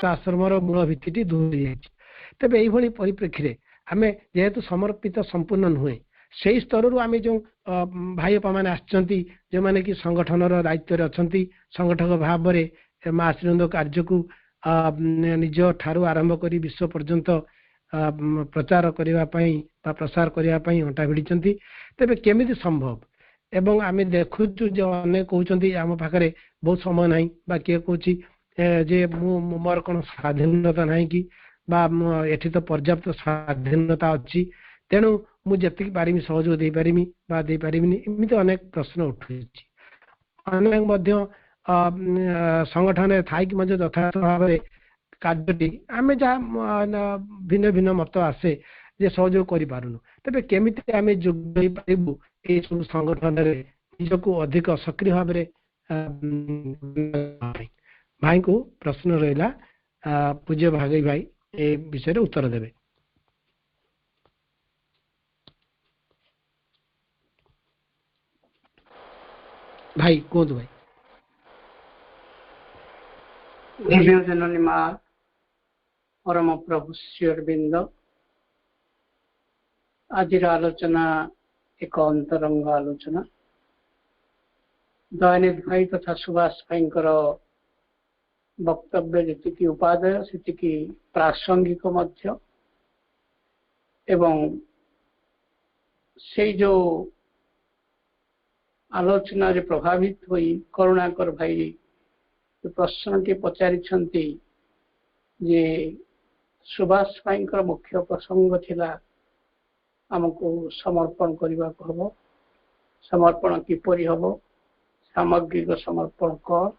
आश्रम मूल भित्ति दूरी जाए तेज यही परिप्रेक्षी में आम जेहेतु समर्पित संपूर्ण नुहे से स्तर आम जो भाई बापा मैंने आसचंती जो मैंने कि संगठन दायित्व अच्छा संगठक भाव में माँ आशीर्वाद कार्य को निज ठारू आरंभ कर विश्व पर्यंत प्रचार करने प्रसार करने अंटा भिड़ी तेरे केमी संभव एवं आम देखु जो अनेक कहते आम पाखे बहुत समय ना बा किए कह जे मोर कौन स्वाधीनता ना कि एठी तो पर्याप्त स्वाधीनता अच्छी तेणु मुझे पारिमी सहयोग दे पारिमी बा दे पारिमिनी एमती अनेक प्रश्न उठू अनेक संगठन थाई कि यथार्थ भाव में कार्य आम जहाँ भिन्न भिन्न मत आसे जे सहयोग करूँ तेरे केमी आम जोगू ये सब संगठन निजक अधिक सक्रिय भाव भाई को प्रश्न रहा पूज्य भागई भाई ए विषय रे उत्तर देवे। भाई कहतु भाई। दिव्य जननी माँ परम प्रभु श्री अरविंद आज आलोचना एक अंतरंग आलोचना दयानिधि भाई तथा सुभाष भाई वक्तव्य जी उपादेय से प्रासंगिक मध्य एवं से जो आलोचना रे प्रभावित हुई करुणाकर भाई प्रश्न टी पचारि जे सुभाष भाई मुख्य प्रसंग थिला आमको समर्पण करने को हम समर्पण किपरि हम सामग्रिक समर्पण कर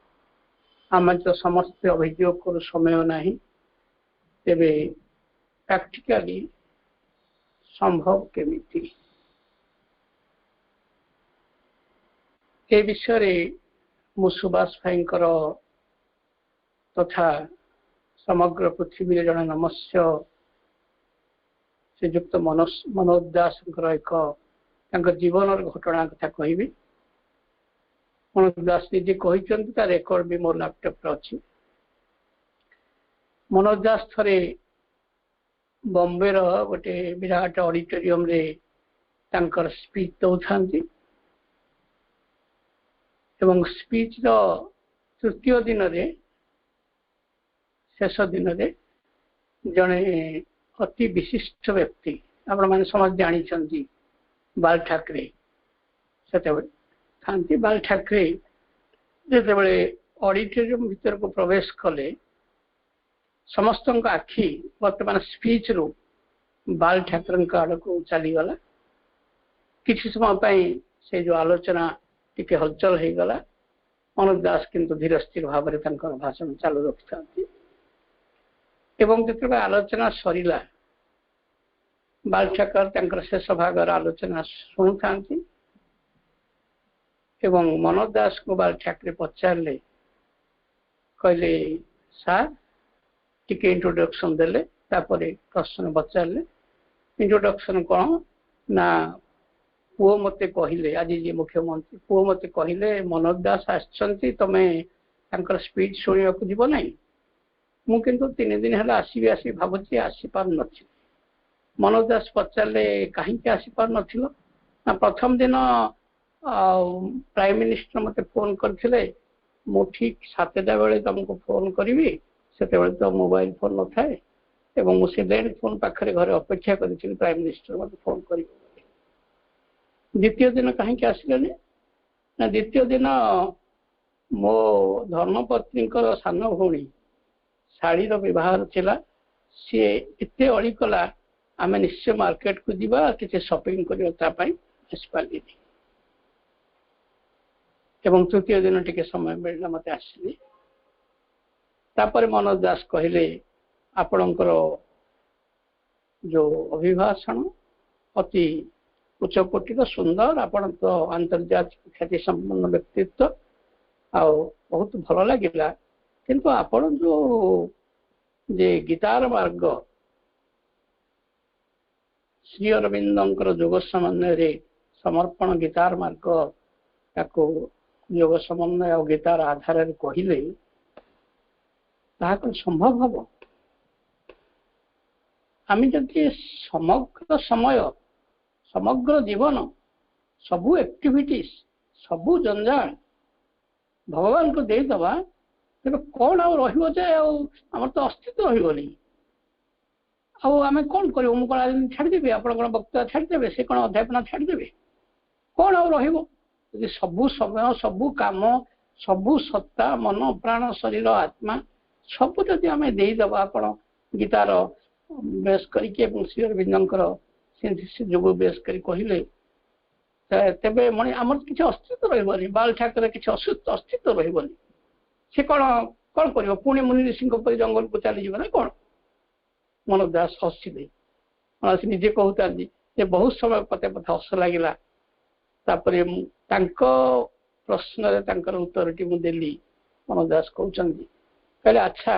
आम तो समस्त अभियोग कर समय ना तेरे प्रैक्टिकली संभव केमिति ए विषय मु सुभाष भाई तथा समग्र पृथ्वी जन नमस्य श्रीजुक्त मनोज दास एक जीवन घटना कथा कहि मनोज दास निजे कहते रेकर्ड भी मोर लैपटॉप अच्छी मनोज दास थे बॉम्बे गोटे विराट ऑडिटोरियम रे तांकर स्पीच दौरान एवं स्पीच तृतीय दिन रे शेष दिन रे जड़े अति विशिष्ट व्यक्ति आपण मैंने समझ जानी बाल ठाकरे से बाल ठाकरे जिते ऑडिटोरियम भीतर को प्रवेश कले समस्त आखि बर्तमान स्पीच रू बाल ठाकरे आड़ को चलीगला किसी समय से जो आलोचना टिके हलचल हो गला मनोज दास किंतु धीर स्थिर भाव में भाषण चालू रखी था एवं जो आलोचना सरीला बाल ठाकर शेष भाग आलोचना शुणु था एवं मनोज दास को बाल ठाकरे पचारे कहले सार टिके इंट्रोडक्शन देले तापर प्रश्न पचारे इंट्रोडक्शन कौन ना पुओ मते कहले आज जी मुख्यमंत्री पुओ मते कहले मनोज दास आसछंती तमे तांकर स्पीच सुनिया को जीव नहीं मु किंतु 3 दिन है आसबी आसी भावुची आसी पार नथि मनोज दास पचारे कहीं आसी पार नथिलो ना प्रथम दिन प्राइम मिनिस्टर मते फोन करथिले मु ठीक 7टा बेले तुमको फोन करी से तो मोबाइल फोन न थाए एवं मुझे लैंड फोन पाखे घर अपेक्षा करी प्राइम मिनिस्टर मते फोन करी द्वितीय दिन कहीं आसिले ना द्वितीय दिन मो धर्मपत्नी सान भौणी शाढ़ी व्यवहार थिला सी एत अड़ी कला आम निश्चय मार्केट को जीवा किसी शॉपिंग करने आसपारे एवं तृतीय दिन टिके समय मिलला मत आसली तापर मनोज दास कहले आपणकर जो अभिभाषण अति उच्चकोटिर सुंदर आपण तो अंतर्जातीय ख्याति संपन्न व्यक्तित्व आ बहुत भल लगे किंतु आपण जो जे गीतार मार्ग श्री अरविंदर जोग समन्वय समर्पण गीतार मार्ग ताको योग समन्वय और गीतार आधार कहले ତାହା କ'ଣ ସମ୍ଭବ ହବ? ଆମେ ଯଦି ସମଗ୍ର ସମୟ, ସମଗ୍ର ଜୀବନ, ସବୁ ଆକ୍ଟିଭିଟିସ୍, ସବୁ ଜଞ୍ଜାଳ ଭଗବାନଙ୍କୁ ଦେଇଦେବା, ତେବେ କ'ଣ ଆଉ ରହିବ ଯେ ଆଉ ଆମର ତ ଅସ୍ତିତ୍ୱ ରହିବନି। ଆଉ ଆମେ କ'ଣ କରିବୁ? ମୁଁ କ'ଣ ଛାଡ଼ିଦେବି? ଆପଣ କ'ଣ ବକ୍ତୃତା ଛାଡ଼ିଦେବେ? ସେ କ'ଣ ଅଧ୍ୟାପନା ଛାଡ଼ିଦେବେ? କ'ଣ ଆଉ ରହିବ? ଯଦି ସବୁ ସମୟ, ସବୁ କାମ, ସବୁ ସତ୍ତା, ମନ, ପ୍ରାଣ, ଶରୀର, ଆତ୍ମା ସବୁ ଯଦି ଆମେ ଦେଇଦେବା, ଆପଣ ଗୀତାର ବେଶ କରିକି ଏବଂ ଶ୍ରୀ ଅରବିନ୍ଦଙ୍କର ଯୋଗ ବେଶ କରି କହିଲେ, ତେବେ ଆମର କିଛି ଅସ୍ତିତ୍ୱ ରହିବନି। ବାଳ ଠାକୁର କିଛି ଅସ୍ତିତ୍ୱ ରହିବନି। ସେ କ'ଣ କରିବ? ପୁଣି ମୁନି ଋଷିଙ୍କ ପରି ଜଙ୍ଗଲକୁ ଚାଲିଯିବ ନା କ'ଣ? ମନୋଜ ଦାସ ହସିଲେ। ସେ ନିଜେ କହୁଥାନ୍ତି ଯେ ବହୁତ ସମୟ ପତେ ପଥେ ହସ ଲାଗିଲା। ତାପରେ ତାଙ୍କ ପ୍ରଶ୍ନରେ ତାଙ୍କର ଉତ୍ତରଟି ମୁଁ ଦେଲି। ମନୋଜ ଦାସ କହୁଛନ୍ତି, କହିଲେ ଆଚ୍ଛା,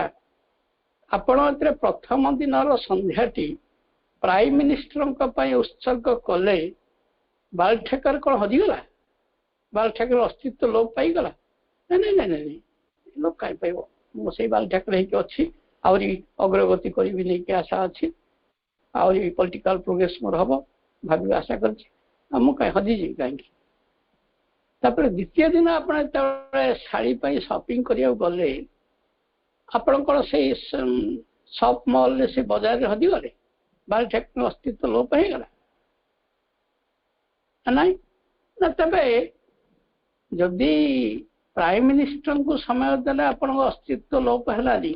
ଆପଣ ଏଥିରେ ପ୍ରଥମ ଦିନର ସନ୍ଧ୍ୟାଟି ପ୍ରାଇମ ମିନିଷ୍ଟରଙ୍କ ପାଇଁ ଉତ୍ସର୍ଗ କଲେ, ବାଳ ଠାକୁର କ'ଣ ହଜିଗଲା? ବାଳ ଠାକୁର ଅସ୍ତିତ୍ୱ ଲୋପ ପାଇଗଲା? ନାଇଁ, ଲୋପ କାହିଁ ପାଇବ? ମୁଁ ସେଇ ବାଳ ଠାକୁର ହେଇକି ଅଛି, ଆହୁରି ଅଗ୍ରଗତି କରିବି ନେଇକି ଆଶା ଅଛି, ଆହୁରି ପଲିଟିକାଲ ପ୍ରୋଗ୍ରେସ ମୋର ହବ ଭାବିବି ଆଶା କରିଛି। ଆଉ ମୁଁ କାହିଁ ହଜିଯିବି କାହିଁକି? ତାପରେ ଦ୍ୱିତୀୟ ଦିନ ଆପଣ ଯେତେବେଳେ ଶାଢ଼ୀ ପାଇଁ ସପିଂ କରିବାକୁ ଗଲେ, ଆପଣ କ'ଣ ସେଇ ସପ୍ ମଲରେ, ସେ ବଜାରରେ ହଜିଗଲେ? ବାଳ ଠାକୁର ଅସ୍ତିତ୍ୱ ଲୋପ ହେଇଗଲା? ନାଇଁ ନା। ତେବେ ଯଦି ପ୍ରାଇମ ମିନିଷ୍ଟରଙ୍କୁ ସମୟ ଦେଲେ ଆପଣଙ୍କ ଅସ୍ତିତ୍ୱ ଲୋପ ହେଲାନି,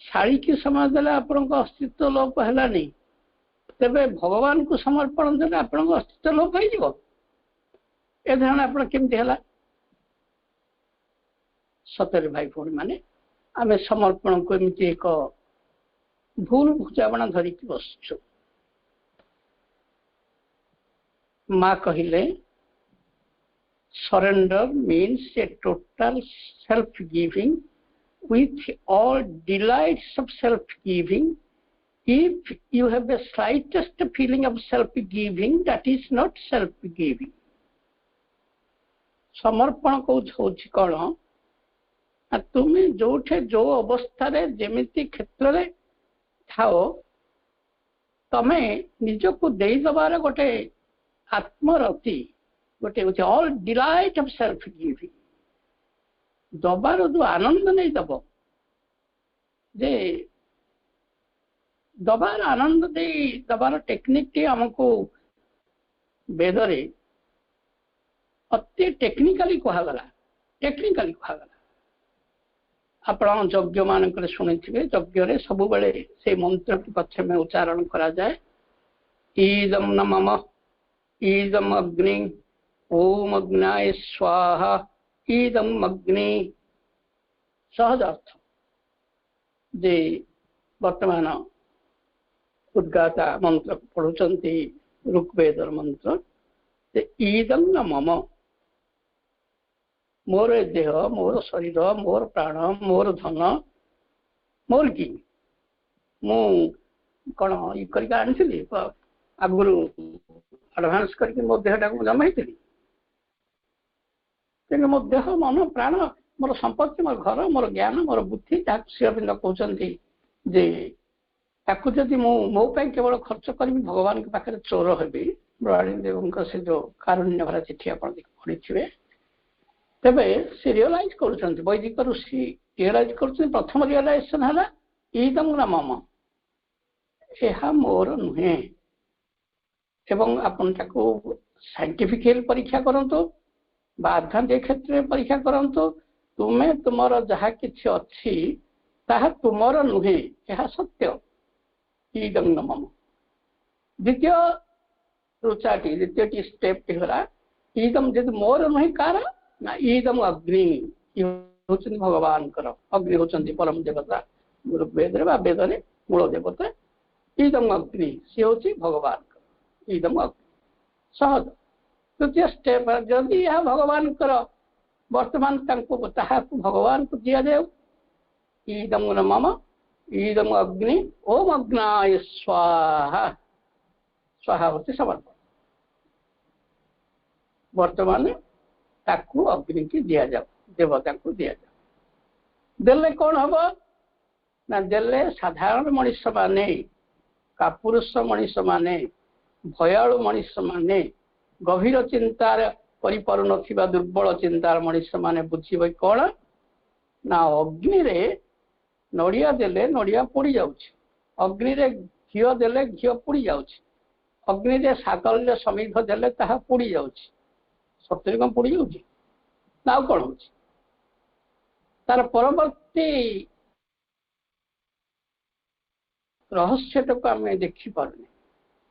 ଶାଢ଼ୀକି ସମୟ ଦେଲେ ଆପଣଙ୍କ ଅସ୍ତିତ୍ୱ ଲୋପ ହେଲାନି, ତେବେ ଭଗବାନଙ୍କୁ ସମର୍ପଣ ଦେଲେ ଆପଣଙ୍କ ଅସ୍ତିତ୍ୱ ଲୋପ ହେଇଯିବ? ଏ ଧାରଣା ଆପଣ କେମିତି ହେଲା? ସତରେ ଭାଇ ଭଉଣୀ ମାନେ, ଆମେ ସମର୍ପଣକୁ ଏମିତି ଏକ ଭୁଲ ବୁଝାମଣା ଧରିକି ବସୁଛୁ। ମା କହିଲେ, surrender means a total self-giving with all delights of self-giving. If you have the slightest feeling of self-giving, that is not self-giving. ସମର୍ପଣ ହଉଛି କ'ଣ? ତୁମେ ଯୋଉଠି ଯୋଉ ଅବସ୍ଥାରେ ଯେମିତି କ୍ଷେତ୍ରରେ ଥାଅ, ତମେ ନିଜକୁ ଦେଇଦେବାର ଗୋଟେ ଆତ୍ମରତି, ଗୋଟେ ହଉଛି all delight of self giving. ଦବାର ଯୋଉ ଆନନ୍ଦ ନେଇ ଦବ, ଯେ ଦବାର ଆନନ୍ଦ ଦେଇ ଦବାର ଟେକ୍ନିକଟି ଆମକୁ ବେଦରେ ଅତି ଟେକ୍ନିକାଲି କୁହାଗଲା। ଆପଣ ଯଜ୍ଞ ମାନଙ୍କରେ ଶୁଣିଥିବେ, ଯଜ୍ଞରେ ସବୁବେଳେ ସେଇ ମନ୍ତ୍ରକୁ ପ୍ରଥମେ ଉଚ୍ଚାରଣ କରାଯାଏ, ଇଦମ୍ ନମଃ ଇଦମ୍ ଅଗ୍ନି ଓମ୍ ଅଗ୍ନାୟ ସ୍ୱାହା ଇଦମ୍ ଅଗ୍ନି। ସହଜ ଅର୍ଥ ଯେ ବର୍ତ୍ତମାନ ଉଦ୍ଗାତା ମନ୍ତ୍ର ପଢୁଛନ୍ତି ଋଗ୍ବେଦର ମନ୍ତ୍ର, ଯେ ଇଦମ୍ ନମଃ, ମୋର ଦେହ, ମୋର ଶରୀର, ମୋର ପ୍ରାଣ, ମୋର ଧନ, ମୋର କି? ମୁଁ କ'ଣ ଇ କରିକି ଆଣିଥିଲି ଆଗରୁ ଆଡଭାନ୍ସ କରିକି ମୋ ଦେହଟାକୁ ଜମାଇଥିଲି? ତେଣୁ ମୋ ଦେହ, ମନ, ପ୍ରାଣ, ମୋର ସମ୍ପତ୍ତି, ମୋର ଘର, ମୋର ଜ୍ଞାନ, ମୋର ବୁଦ୍ଧି, ଯାହାକୁ ଶ୍ରୀ ଅରବିନ୍ଦ କହୁଛନ୍ତି ଯେ ତାକୁ ଯଦି ମୁଁ ମୋ ପାଇଁ କେବଳ ଖର୍ଚ୍ଚ କରିବି, ଭଗବାନଙ୍କ ପାଖରେ ଚୋର ହେବି। ମୃଣାଳିନୀ ଦେବଙ୍କ ସେ ଯୋଉ କାରୁଣ୍ୟ ଭରା ଚିଠି ଆପଣ ପଢିଥିବେ, ତେବେ ସେ ରିଅଲାଇଜ କରୁଛନ୍ତି, ବୈଦିକ ଋଷି ରିଅଲାଇଜ କରୁଛନ୍ତି, ପ୍ରଥମ ରିଅଲାଇଜେସନ ହେଲା ଇଦମ୍ ନମଃ, ଏହା ମୋର ନୁହେଁ। ଏବଂ ଆପଣ ତାକୁ ସାଇଣ୍ଟିଫିକାଲି ପରୀକ୍ଷା କରନ୍ତୁ ବା ଆଧ୍ୟାତ୍ମିକ କ୍ଷେତ୍ରରେ ପରୀକ୍ଷା କରନ୍ତୁ, ତୁମେ ତୁମର ଯାହା କିଛି ଅଛି ତାହା ତୁମର ନୁହେଁ, ଏହା ସତ୍ୟ। ଇଦମ୍ ନମଃ। ଦ୍ୱିତୀୟଟି ସ୍ଟେପଟି ହେଲା ଇଦମ୍, ଯଦି ମୋର ନୁହେଁ କାହାର ନା ଇଦମ୍ ଅଗ୍ନି, ହଉଛନ୍ତି ଭଗବାନଙ୍କର। ଅଗ୍ନି ହଉଛନ୍ତି ପରମ ଦେବତା, ଋଗ୍ବେଦରେ ବା ବେଦରେ ମୂଳ ଦେବତା। ଇଦମ୍ ଅଗ୍ନି, ସିଏ ହଉଛି ଭଗବାନଙ୍କର। ଇଦମ୍ ଅଗ୍ନି ସହଜ। ତୃତୀୟ ଷ୍ଟେପ, ଯଦି ଏହା ଭଗବାନଙ୍କର, ବର୍ତ୍ତମାନ ତାହାକୁ ଭଗବାନଙ୍କୁ ଦିଆଯାଉ। ଇଦମ୍ ନମଃ ଇଦମ୍ ଅଗ୍ନି ଓମ୍ ଅଗ୍ନାୟ ସ୍ୱାହା। ସ୍ୱାହା ହଉଛି ସମର୍ପଣ। ବର୍ତ୍ତମାନ ତାକୁ ଅଗ୍ନିକି ଦିଆଯାଉ, ଦେବତାଙ୍କୁ ଦିଆଯାଉ। ଦେଲେ କ'ଣ ହବ ନା ଦେଲେ ସାଧାରଣ ମଣିଷ ମାନେ, କାପୁରୁଷ ମଣିଷ ମାନେ, ଭୟାଳୁ ମଣିଷ ମାନେ, ଗଭୀର ଚିନ୍ତାର କରିପାରୁନଥିବା ଦୁର୍ବଳ ଚିନ୍ତାର ମଣିଷ ମାନେ ବୁଝିବେ କଣ ନା ଅଗ୍ନିରେ ନଡ଼ିଆ ଦେଲେ ନଡ଼ିଆ ପୋଡ଼ି ଯାଉଛି, ଅଗ୍ନିରେ ଘିଅ ଦେଲେ ଘିଅ ପୋଡ଼ି ଯାଉଛି, ଅଗ୍ନିରେ ସାକଲ୍ୟ ସମିଧ ଦେଲେ ତାହା ପୋଡ଼ି ଯାଉଛି। ସତରେ କଣ ପୋଡ଼ି ଯାଉଛି ନା ଆଉ କଣ ହଉଛି? ତାର ପରବର୍ତ୍ତୀ ରହସ୍ୟଟାକୁ ଆମେ ଦେଖିପାରୁନି।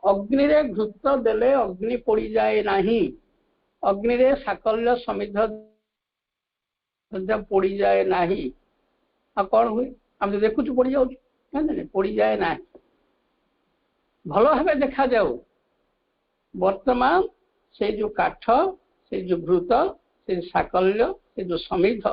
ଅଗ୍ନିରେ ଘୃତ ଦେଲେ ଅଗ୍ନି ପୋଡ଼ିଯାଏ ନାହିଁ, ଅଗ୍ନିରେ ସାକଲ୍ୟ ସମିଧ ପୋଡ଼ିଯାଏ ନାହିଁ। ଆଉ କଣ ହୁଏ? ଆମେ ତ ଦେଖୁଛୁ ପୋଡ଼ି ଯାଉଛି, ପୋଡ଼ିଯାଏ ନାହିଁ, ଭଲ ଭାବେ ଦେଖାଯାଉ। ବର୍ତ୍ତମାନ ସେଇ ଯୋଉ କାଠ, ସେଇ ଯୋଉ ଘୃତ, ସେଇ ସାକଲ୍ୟ, ସେ ଯୋଉ ସମିଧ,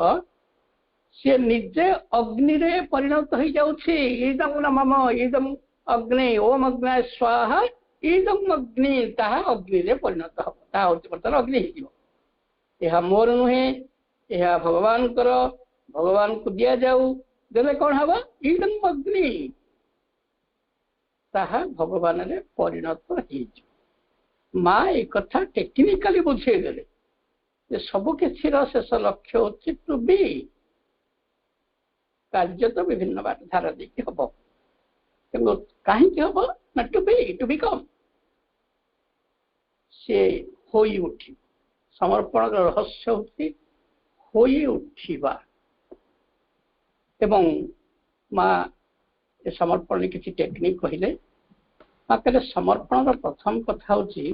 ସିଏ ନିଜେ ଅଗ୍ନିରେ ପରିଣତ ହେଇଯାଉଛି। ଇଦଂ ନମଃ ଇଦଂ ଅଗ୍ନି ଓମ୍ ଅଗ୍ନାୟ ସ୍ୱାହା ଇଦଂ ଅଗ୍ନି, ତାହା ଅଗ୍ନିରେ ପରିଣତ ହବ, ତାହା ହଉଛି ବର୍ତ୍ତମାନ ଅଗ୍ନି ହେଇଯିବ। ଏହା ମୋର ନୁହେଁ, ଏହା ଭଗବାନଙ୍କର, ଭଗବାନଙ୍କୁ ଦିଆଯାଉ। ଦେଲେ କଣ ହବ? ଇଦଂ ଅଗ୍ନି, ତାହା ଭଗବାନରେ ପରିଣତ ହେଇଯିବ। ମା ଏ କଥା ଟେକ୍ନିକାଲି ବୁଝେଇଦେଲେ ଯେ ସବୁ କିଛିର ଶେଷ ଲକ୍ଷ୍ୟ ହଉଛି ଟୁ ବି। କାର୍ଯ୍ୟ ତ ବିଭିନ୍ନ ଧାରା ଦେଇକି ହବ, କିନ୍ତୁ କାହିଁକି ହବ ନା ଟୁ ବି, ଟୁ ବିକମ୍। ସେ ହୋଇ ଉଠିବ। ସମର୍ପଣର ରହସ୍ୟ ହଉଛି ହୋଇ ଉଠିବା। ଏବଂ ମା ଏ ସମର୍ପଣରେ କିଛି ଟେକ୍ନିକ୍ କହିଲେ। ମା କହିଲେ ସମର୍ପଣର ପ୍ରଥମ କଥା ହଉଛି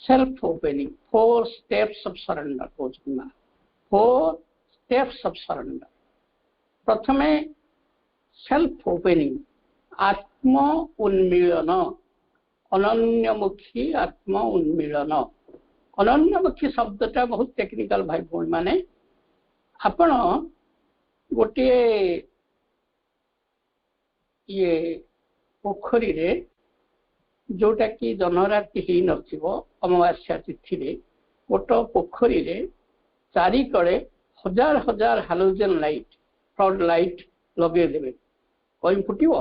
self opening, 4 steps of surrender କହୁଛନ୍ତି ମା। 4 steps of surrender। ପ୍ରଥମେ ସେଲ୍ଫ ଓପେନିଂ, ଆତ୍ମ ଉନ୍ମିଳନ, ଅନନ୍ୟମୁଖୀ ଆତ୍ମ ଉନ୍ମିଳନ। ଅନନ୍ୟମୁଖୀ ଶବ୍ଦଟା ବହୁତ ଟେକ୍ନିକାଲ ଭାଇ ଭଉଣୀ ମାନେ। ଆପଣ ଗୋଟିଏ ପୋଖରୀରେ, ଯୋଉଟା କି ଜହ୍ନରାତି ହେଇନଥିବ, ଅମାବାସ୍ୟା ତିଥିରେ, ଗୋଟେ ପୋଖରୀରେ ଚାରିକଡ଼େ ହଜାର ହଜାର ହାଲୋଜେନ୍ ଲାଇଟ୍, ଫ୍ଲଡ୍ ଲାଇଟ୍ ଲଗେଇଦେବେ, କଇଁ ଫୁଟିବ?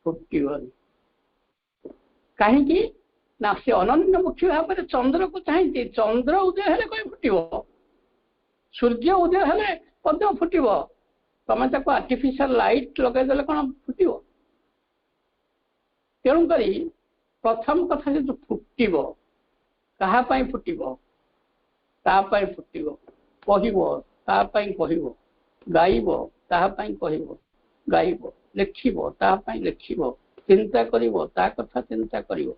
ଫୁଟିବନି। କାହିଁକି ନା ସେ ଅନନ୍ୟମୁଖୀ ଭାବରେ ଚନ୍ଦ୍ରକୁ ଚାହିଁଛି। ଚନ୍ଦ୍ର ଉଦୟ ହେଲେ କଇଁ ଫୁଟିବ, ସୂର୍ଯ୍ୟ ଉଦୟ ହେଲେ ମଧ୍ୟ ଫୁଟିବ। ତମେ ତାକୁ ଆର୍ଟିଫିସିଆଲ ଲାଇଟ୍ ଲଗେଇଦେଲେ କଣ ଫୁଟିବ? ତେଣୁକରି ପ୍ରଥମ କଥା ଯେ ଫୁଟିବ, କାହା ପାଇଁ ଫୁଟିବ? ତା ପାଇଁ ଫୁଟିବ। କହିବ, ତା ପାଇଁ କହିବ। ଗାଇବ, ତାହା ପାଇଁ କହିବ, ଗାଇବ। ଲେଖିବ, ତା ପାଇଁ ଲେଖିବ। ଚିନ୍ତା କରିବ, ତା କଥା ଚିନ୍ତା କରିବ।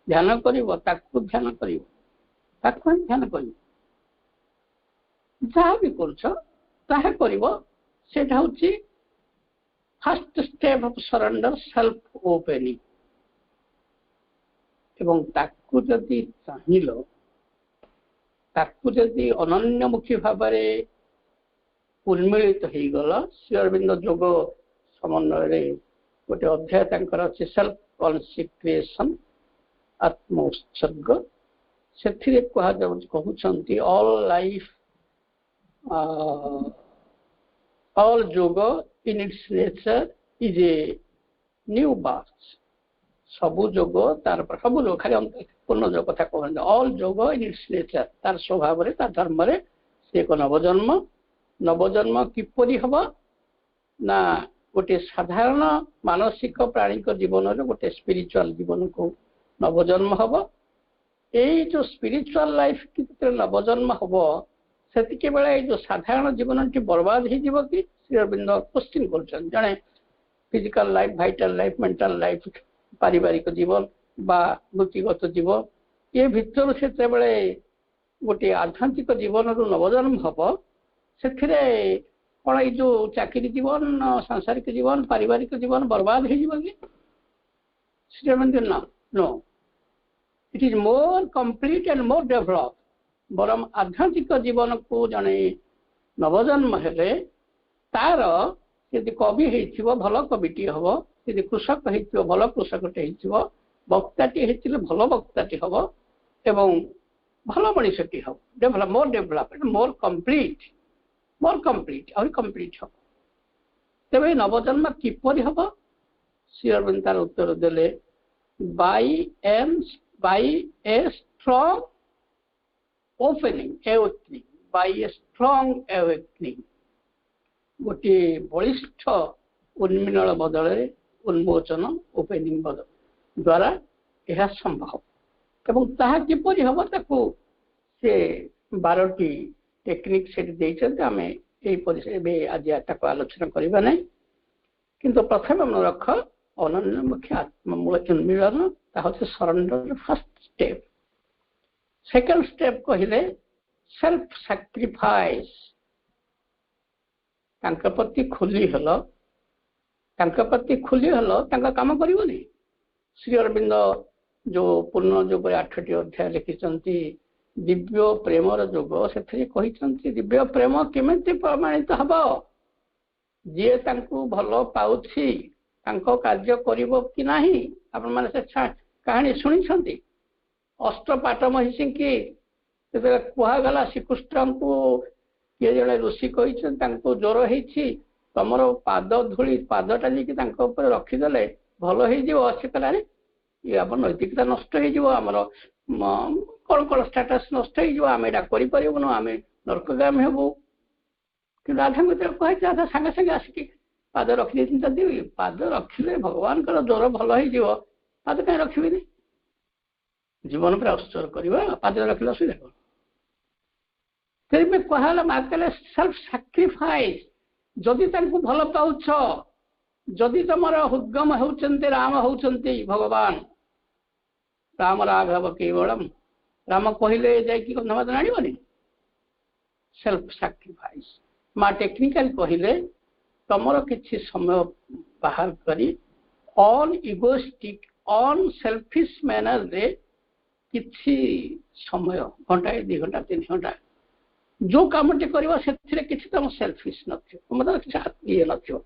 ଧ୍ୟାନ କରିବ, ତାକୁ ଧ୍ୟାନ କରିବ, ତାକୁ ହିଁ ଧ୍ୟାନ କରିବ। ଯାହା ବି କରୁଛ ତାହା କରିବ। ସେଇଟା ହଉଛି first step of surrender, self opening. ଏବଂ ତାକୁ ଯଦି ଚାହିଁଲ, ତାକୁ ଯଦି ଅନନ୍ୟମୁଖୀ ଭାବରେ ଉନ୍ମିଳିତ ହେଇଗଲ, ଶ୍ରୀ ଅରବିନ୍ଦ ଯୋଗ ସମନ୍ୱୟରେ ଗୋଟେ ଅଧ୍ୟାୟ ତାଙ୍କର ଅଛି ସେଲ୍ଫ କନସିକ୍ରେସନ୍, ଆତ୍ମ ଉତ୍ସର୍ଗ। ସେଥିରେ କୁହାଯାଉଛି, କହୁଛନ୍ତି all yoga in its nature is a new birth। ସବୁ ଯୋଗ ତାର, ସବୁ ଯୋଗ ଖାଲି ପୂର୍ଣ୍ଣ ଯୋଗ କଥା କହୁଛନ୍ତି। All yoga in its nature, ତାର ସ୍ୱଭାବରେ, ତା ଧର୍ମରେ ସେ ଏକ ନବଜନ୍ମ। ନବଜନ୍ମ କିପରି ହବ ନା ଗୋଟେ ସାଧାରଣ ମାନସିକ ପ୍ରାଣୀଙ୍କ ଜୀବନରେ ଗୋଟେ ସ୍ପିରିଚୁଆଲ ଜୀବନକୁ ନବଜନ୍ମ ହବ। ଏଇ ଯୋଉ ସ୍ପିରିଚୁଆଲ ଲାଇଫ୍ ଯେତେବେଳେ ନବଜନ୍ମ ହବ, ସେତିକି ବେଳେ ଏଇ ଯୋଉ ସାଧାରଣ ଜୀବନଟି ବର୍ବାଦ ହେଇଯିବ କି? ଶ୍ରୀ ଅରବିନ୍ଦ କ୍ୱେଶ୍ଚିନ୍ କରୁଛନ୍ତି। ଜଣେ physical life, vital life, mental life, ପାରିବାରିକ ଜୀବନ ବା ବୃତ୍ତିଗତ ଜୀବନ, ଏ ଭିତରୁ ସେତେବେଳେ ଗୋଟିଏ ଆଧ୍ୟାତ୍ମିକ ଜୀବନରୁ ନବଜନ୍ମ ହବ। ସେଥିରେ କଣ ଏଇ ଯୋଉ ଚାକିରି ଜୀବନ, ସାଂସାରିକ ଜୀବନ, ପାରିବାରିକ ଜୀବନ ବର୍ବାଦ ହେଇଯିବ କି? No, it is more complete and more develop. बरम आध्यात्मिक जीवन को जड़े नवजन्म हेले तार यदि कवि हो भल कविटी हम, यदि कृषक हो भल कृषकटे हो, वक्ताटी होते भल वक्ताटी हम एवं भल मनीषटी हम। Develop, more complete. More complete और कंप्लीट हम तेरे नवजन्म किपरि हम श्री अरविंद तार उत्तर देले by a strong opening awakening by a strong awakening गोटे बलिष्ठ उन्मीलन बदल उन्मोचन ओपनिंग बदल द्वारा यह संभव एवं ताहा किपरि हम ताकू से 12टी टेक्निक से देइछन्ते आमे एई परिचय आज ताकू आलोचना करिबा नै किंतु प्रथम हम रख अनन्य मुख्य आत्ममूल उन्मीलन ता होते surrender first step second step कहले सेल्फ सैक्रिफाइस तांका प्रति खुली हलो तांका काम करिवोनी श्री अरविंद जो पूर्ण जो 8टी अध्याय लिखिचंती दिव्य प्रेमर जोग से कही दिव्य प्रेम केमिति प्रमाणित हम जी तांकु भल पाउछि तांको कार्य करिवो कि नाही आपण माने से कहानी सुनी अष्टपाट महिषी की कहगला श्रीकृष्ण को किए जड़े ऋषि कही ज्वर होती तुमर पाद धूली पादटा जी रखीदे भल हो कहला ये आम नैतिकता नष्ट होमर कौन कौन स्टाटस नष्ट होम यहाँ करन आम नरकगामी हेबू कि राधा को कही राधा सागे सागे आसिक पाद रखी देती पाद रखिले भगवान ज्वर भल हो पाद कहीं रखी जीवन पूरा उत्सर्ग करवा पाद रखिले असुविधा कौन फिर मैं कहला माँ कहले सेल्फ सैक्रिफाइस जदि भल पाउछ जदि तुम हृदगम होचंते राम होचंते भगवान राम राघव केवलम राम कहले जाकि धन्यवाद आनी सेल्फ सैक्रिफाइस माँ टेक्निकल कहले तुमर किसी समय बाहर करी on egoistic on selfish manner रे किसी समय घंटा 2 घंटा 3 घंटा जो कामटे करवा से किसी तुम सेल्फिश मतलब किसी ये न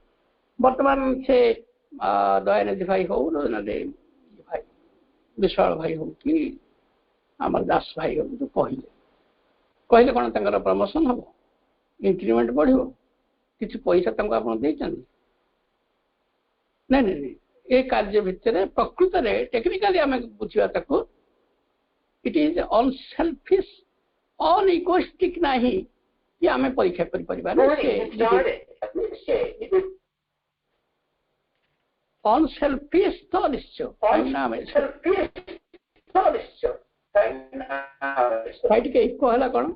बर्तमान से दयानिधि भाई हो भाई विशाल भाई हो कि आम दास भाई हो तो कहले कौन तर प्रमोशन हम इंक्रीमेंट बढ़ो किसी पैसा आप नहीं ये कार्य भितर प्रकृत में टेक्निकाली आम बुझा इट इज अनसेल्फिश अनइगोइस्टिक नहीं कि आम परीक्षा अनसेल्फिश तो निश्चय कहला कौन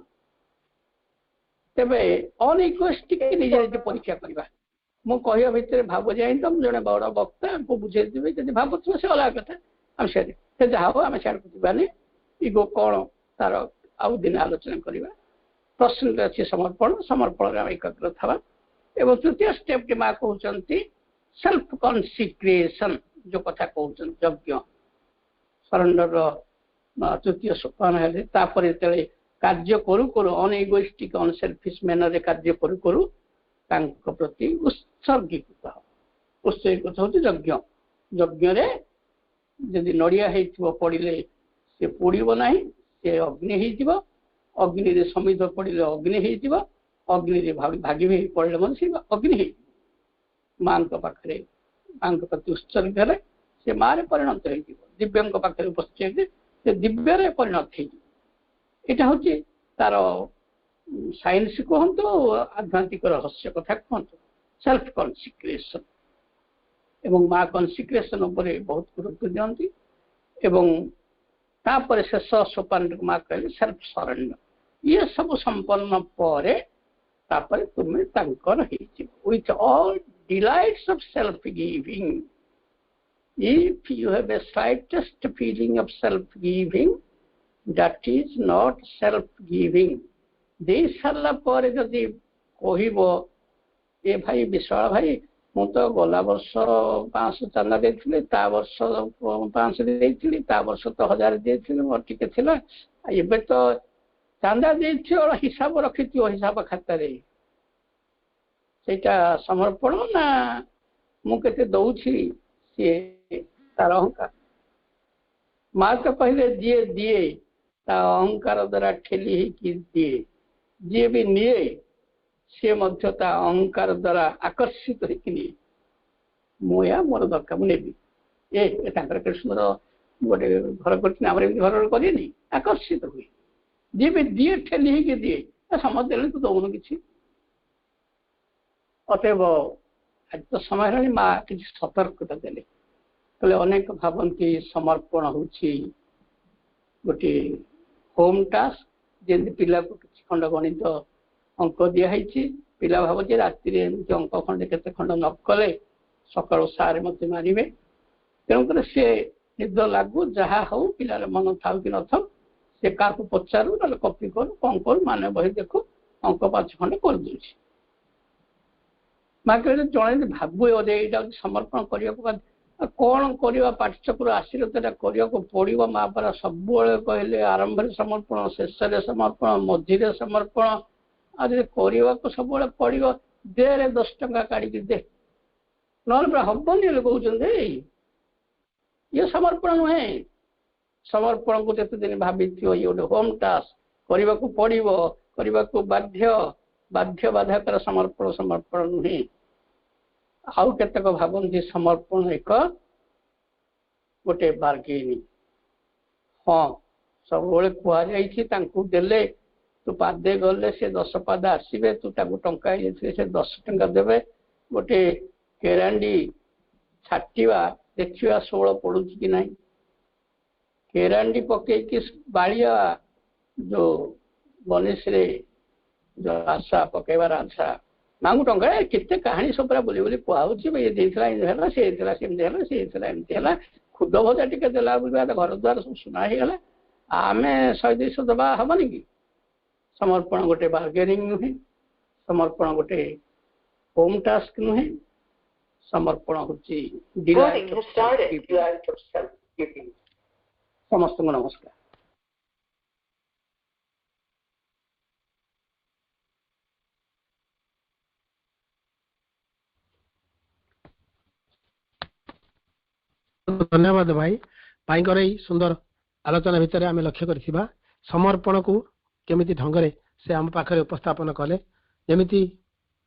तेरे अनइगोइस्टिक निजे परीक्षा करवा मु कह भितर भाव जाए तुम जड़े बड़ वक्ता हमको बुझेदेवे जब भाव से अलग कथा आम से जहाँ हो आम सियाड़ को जावानी इगो कौन तार आउ दिन आलोचना करवा प्रश्न अच्छे समर्पण एकाग्र था एवं तृतीय स्टेप टी माँ कहते सेल्फ कन्सिक्रेशन जो कथा कहते यज्ञ सरेंडर तृतीय सोपान है कार्य करू करू अनइगोइस्टिक अनसेल्फिश मैनर कार्य करू करू प्रति उत्सर्गीकृत उत्सर्गीकृत होती यज्ञ यज्ञ जदि नड़िया पड़े से पोड़ो ना से अग्नि हो अग्नि समिध पड़े अग्नि हो अग्नि भागी पड़े से अग्नि माँ पाखे माँ प्रति उत्सर्ग से माँ परिणत हो दिव्य पाखे उपस्थित से दिव्य परिणत हो तार साइंस कहतु आध्यात्मिक रहस्य कथा कहतु सेल्फ कन्सिक्रेशन एवं माँ कन्सिक्रेशन उपर बहुत गुरुत्व दिखती तापर शेष सोपान माँ कहले सेल्फ सरेंडर ये सब संपन्न पर तुम with all delights of self giving if you have a slightest feeling of self giving that is not self giving दे सारा पर जदि कह ए भाई विशाल भाई मु तो गला वर्ष 500 चांदा देती वर्ष 500 देती वर्ष तो 1000 देती मोर टिके थिला एबे तो चांदा देती हिसाब रखी हिसाब खाता सेटा समर्पण ना मुझे दौची सी तार अहंकार माँ तो कहले जी दिए अहंकार द्वारा ठेली दिए जी भी निए ସେ ମଧ୍ୟ ତା ଅହଙ୍କାର ଦ୍ୱାରା ଆକର୍ଷିତ ହେଇକି ନିଏ। ମୁଁ ଏହା ମୋର ଦରକାର ମୁଁ ନେବି। ତାଙ୍କର କେତେ ସୁନ୍ଦର ଗୋଟେ ଘର କରିଛି, ଆମର ଏମିତି ଘର କରିନି, ଆକର୍ଷିତ ହୁଏ। ଯିଏ ବି ଦିଏ ଠେଲି ହେଇକି ଦିଏ, ସମସ୍ତେ ଦେଲେ ତୁ ଦଉନୁ କିଛି। ଅତଏବ ଆଜି ତ ସମୟ ହେଲାଣି, ମା କିଛି ସତର୍କତା ଦେଲେ। କହିଲେ ଅନେକ ଭାବନ୍ତି ସମର୍ପଣ ହଉଛି ଗୋଟିଏ ହୋମ୍ ଟାସ୍କ, ଯେମିତି ପିଲାକୁ କିଛି ଖଣ୍ଡ ଗଣିତ ଅଙ୍କ ଦିଆହେଇଛି, ପିଲା ଭାବୁଛି ରାତିରେ ଏମିତି ଅଙ୍କ ଖଣ୍ଡେ କେତେ ଖଣ୍ଡ ନ କଲେ ସକାଳୁ ସାର୍ ମତେ ମାରିବେ। ତେଣୁକରି ସେ ନିଦ ଲାଗୁ ଯାହା ହଉ, ପିଲାର ମନ ଥାଉ କି ନଥାଉ, ସେ କାହାକୁ ପଚାରୁ ନହେଲେ କପି କରୁ କଣ କରୁ, ମାନେ ବହି ଦେଖୁ, ଅଙ୍କ 5 ଖଣ୍ଡେ କରିଦଉଛି। ମା କହିଲେ ଜଣେ ଭାବୁ ଏଇଟା ହଉଛି ସମର୍ପଣ କରିବାକୁ, କଣ କରିବା, ପାଠଚକ୍ର ଆସିଲେ ତ ଏଟା କରିବାକୁ ପଡିବ। ମା ପରା ସବୁବେଳେ କହିଲେ ଆରମ୍ଭରେ ସମର୍ପଣ, ଶେଷରେ ସମର୍ପଣ, ମଝିରେ ସମର୍ପଣ। ଆଉ ଯଦି କରିବାକୁ ସବୁବେଳେ ପଡିବ, ଦେରେ 10 ଟଙ୍କା କାଢିକି ଦେ, ନହେଲେ ପୁରା ହବନି ହେଲେ କହୁଛନ୍ତି। ଇଏ ସମର୍ପଣ ନୁହେଁ। ସମର୍ପଣକୁ ଯେତେ ଦିନ ଭାବିଥିବ ଇଏ ଗୋଟେ ହୋମ୍ ଟାସ୍କ, କରିବାକୁ ପଡିବ, କରିବାକୁ ବାଧ୍ୟ ବାଧକର ସମର୍ପଣ ସମର୍ପଣ ନୁହେଁ। ଆଉ କେତେକ ଭାବନ୍ତି ସମର୍ପଣ ଏକ ଗୋଟେ ବାର୍ଗେନିଂ। ହଁ, ସବୁବେଳେ କୁହାଯାଇଛି ତାଙ୍କୁ ଦେଲେ ତୁ ପାଦେ ଗଲେ ସେ 10 ପାଦ ଆସିବେ, ତୁ ତାକୁ ଟଙ୍କା ହେଇଯାଇଥିଲେ ସେ 10 ଟଙ୍କା ଦେବେ। ଗୋଟେ କେରାଣ୍ଡି ଛାଟିବା, ଦେଖିବା ଷୋଳ ପଡୁଛି କି ନାହିଁ। କେରାଣ୍ଡି ପକେଇକି ବାଳିଆ ଯୋଉ ବନିଶରେ ଯୋଉ ଆଶା ପକେଇବାର ଆଶା, ମାଙ୍କୁ ଟଙ୍କା କେତେ କାହାଣୀ ସବୁ ପୁରା ବୁଲି ବୁଲି କୁହାହଉଛି। ଇଏ ଦେଇଥିଲା ଏମିତି ହେଲା, ସେ ହେଇଥିଲା ସେମିତି ହେଲା, ସେ ହେଇଥିଲା ଏମିତି ହେଲା, ଖୁଦ ଭଜା ଟିକେ ଦେଲା ବୋଲି ଘର ଦ୍ୱାର ସବୁ ସୁନା ହେଇଗଲା। ଆମେ 100-200 ଦେବା ହବନି କି? ସମର୍ପଣ ଗୋଟେ ବାର୍ଗେନିଂ ନୁହେଁ, ସମର୍ପଣ ଗୋଟେ ହୋମ୍ ଟାସ୍କ ନୁହେଁ, ସମର୍ପଣ ହଉଛି ସମସ୍ତଙ୍କୁ ନମସ୍କାର। ଧନ୍ୟବାଦ ଭାଇ। ଭାଇଙ୍କର ଏଇ ସୁନ୍ଦର ଆଲୋଚନା ଭିତରେ ଆମେ ଲକ୍ଷ୍ୟ କରିଥିବା ସମର୍ପଣକୁ କେମିତି ଢଙ୍ଗରେ ସେ ଆମ ପାଖରେ ଉପସ୍ଥାପନ କଲେ। ଯେମିତି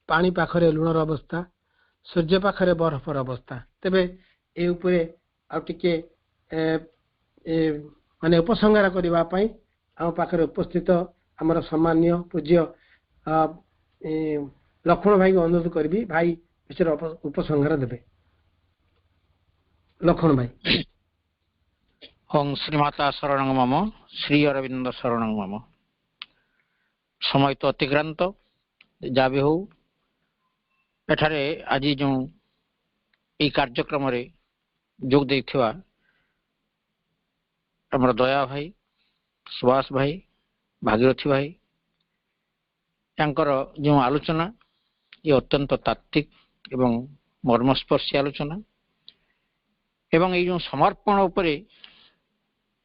ପାଣି ପାଖରେ ଲୁଣର ଅବସ୍ଥା, ସୂର୍ଯ୍ୟ ପାଖରେ ବରଫର ଅବସ୍ଥା। ତେବେ ଏ ଉପରେ ଆଉ ଟିକେ ମାନେ ଉପସଂହାର କରିବା ପାଇଁ ଆମ ପାଖରେ ଉପସ୍ଥିତ ଆମର ସମ୍ମାନୀୟ ପୂଜ୍ୟ ଲକ୍ଷ୍ମଣ ଭାଇଙ୍କୁ ଅନୁରୋଧ କରିବି, ଭାଇ ବିଷୟରେ ଉପସଂହାର ଦେବେ। ଲକ୍ଷ୍ମଣ ଭାଇ। ଓଂ ଶ୍ରୀମାତା ଶରଣଂ ମମ, ଶ୍ରୀ ଅରବିନ୍ଦ ଶରଣଂ ମମ। ସମୟ ତ ଅତିକ୍ରାନ୍ତ, ଯାହା ବି ହଉ ଏଠାରେ ଆଜି ଯେଉଁ এই କାର୍ଯ୍ୟକ୍ରମରେ ଯୋଗ ଦେଇଥିବା ଆମର ଦୟା ଭାଇ, ସୁଭାଷ ଭାଇ, ଭାଗୀରଥୀ ଭାଇ, ତାଙ୍କର ଯେଉଁ ଆଲୋଚନା ଏ ଅତ୍ୟନ୍ତ ତାତ୍ତ୍ୱିକ ଏବଂ ମର୍ମସ୍ପର୍ଶୀ ଆଲୋଚନା, ଏବଂ এই ଯେଉଁ ସମର୍ପଣ ଉପରେ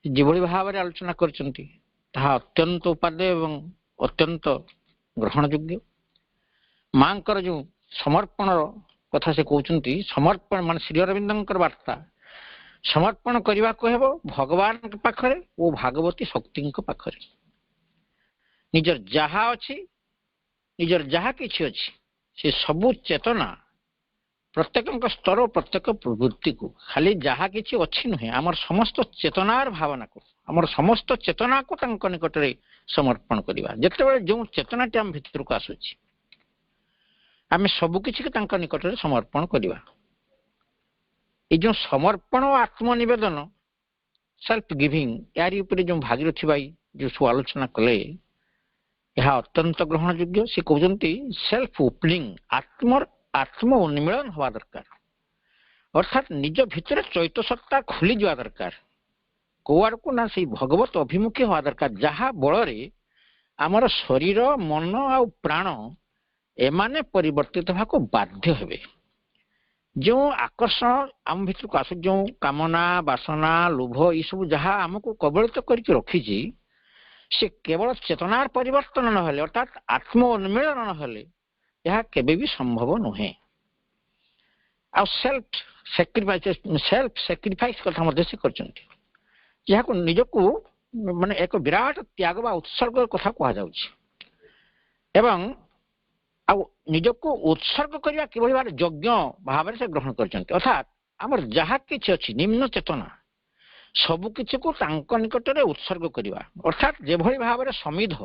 যেভাবে ଭାବରେ ଆଲୋଚନା କରିଛନ୍ତି ତାହା ଅତ୍ୟନ୍ତ ଉପାଦେୟ ଏବଂ ଅତ୍ୟନ୍ତ ଗ୍ରହଣଯୋଗ୍ୟ। ମାଙ୍କର ଯେଉଁ ସମର୍ପଣର କଥା ସେ କହୁଛନ୍ତି, ସମର୍ପଣ ମାନେ ଶ୍ରୀ ଅରବିନ୍ଦଙ୍କର ବାର୍ତ୍ତା, ସମର୍ପଣ କରିବାକୁ ହେବ ଭଗବାନଙ୍କ ପାଖରେ ଓ ଭାଗବତୀ ଶକ୍ତିଙ୍କ ପାଖରେ। ନିଜର ଯାହା ଅଛି, ନିଜର ଯାହା କିଛି ଅଛି, ସେ ସବୁ ଚେତନା, ପ୍ରତ୍ୟେକଙ୍କ ସ୍ତର, ପ୍ରତ୍ୟେକ ପ୍ରବୃତ୍ତିକୁ, ଖାଲି ଯାହା କିଛି ଅଛି ନୁହେଁ, ଆମର ସମସ୍ତ ଚେତନାର ଭାବନାକୁ, ଆମର ସମସ୍ତ ଚେତନାକୁ ତାଙ୍କ ନିକଟରେ ସମର୍ପଣ କରିବା। ଯେତେବେଳେ ଯେଉଁ ଚେତନାଟି ଆମ ଭିତରକୁ ଆସୁଛି, ଆମେ ସବୁକିଛିକୁ ତାଙ୍କ ନିକଟରେ ସମର୍ପଣ କରିବା। এই ଯେଉଁ ସମର୍ପଣ ଓ ଆତ୍ମନିବେଦନ, ସେଲ୍ଫ ଗିଭିଂ, ଏହାରି ଉପରେ ଯେଉଁ ଭାଗୀରଥୀ ଭାଇ ଯେଉଁ ସବୁ ଆଲୋଚନା କଲେ, ଏହା ଅତ୍ୟନ୍ତ ଗ୍ରହଣଯୋଗ୍ୟ। ସେ କହୁଛନ୍ତି ସେଲ୍ଫ ଓପନିଂ, ଆତ୍ମ ଉନ୍ମିଳନ ହେବା ଦରକାର। ଅର୍ଥାତ୍ ନିଜ ଭିତରେ ଚୈତ ସତ୍ତା ଖୋଲିଯିବା ଦରକାର। କୋଉଆଡ଼କୁ ନା ସେଇ ଭଗବତ ଅଭିମୁଖୀ ହେବା ଦରକାର, ଯାହା ବଳରେ ଆମର ଶରୀର, ମନ ଆଉ ପ୍ରାଣ ଏମାନେ ପରିବର୍ତ୍ତିତ ହେବାକୁ ବାଧ୍ୟ ହେବେ। ଯେଉଁ ଆକର୍ଷଣ ଆମ ଭିତରକୁ ଆସୁ, ଯେଉଁ କାମନା, ବାସନା, ଲୋଭ, ଏସବୁ ଯାହା ଆମକୁ କବଳିତ କରିକି ରଖିଛି, ସେ କେବଳ ଚେତନାର ପରିବର୍ତ୍ତନ ନହେଲେ, ଅର୍ଥାତ୍ ଆତ୍ମ ଉନ୍ମିଳନ ନହେଲେ ଏହା କେବେ ବି ସମ୍ଭବ ନୁହେଁ। ଆଉ ସେଲ୍ଫ ସାକ୍ରିଫାଇସ୍ କଥା ମଧ୍ୟ ସେ କରିଛନ୍ତି, ଯାହାକୁ ନିଜକୁ ମାନେ ଏକ ବିରାଟ ତ୍ୟାଗ ବା ଉତ୍ସର୍ଗ କଥା କୁହାଯାଉଛି। ଏବଂ ନିଜକୁ ଉତ୍ସର୍ଗ କରିବା କିଭଳି ଭାବରେ ଯଜ୍ଞ ଭାବରେ ସେ ଗ୍ରହଣ କରିଛନ୍ତି। ଅର୍ଥାତ୍ ଆମର ଯାହା କିଛି ଅଛି ନିମ୍ନ ଚେତନା ସବୁ କିଛିକୁ ତାଙ୍କ ନିକଟରେ ଉତ୍ସର୍ଗ କରିବା। ଅର୍ଥାତ୍ ଯେଭଳି ଭାବରେ ସମିଧ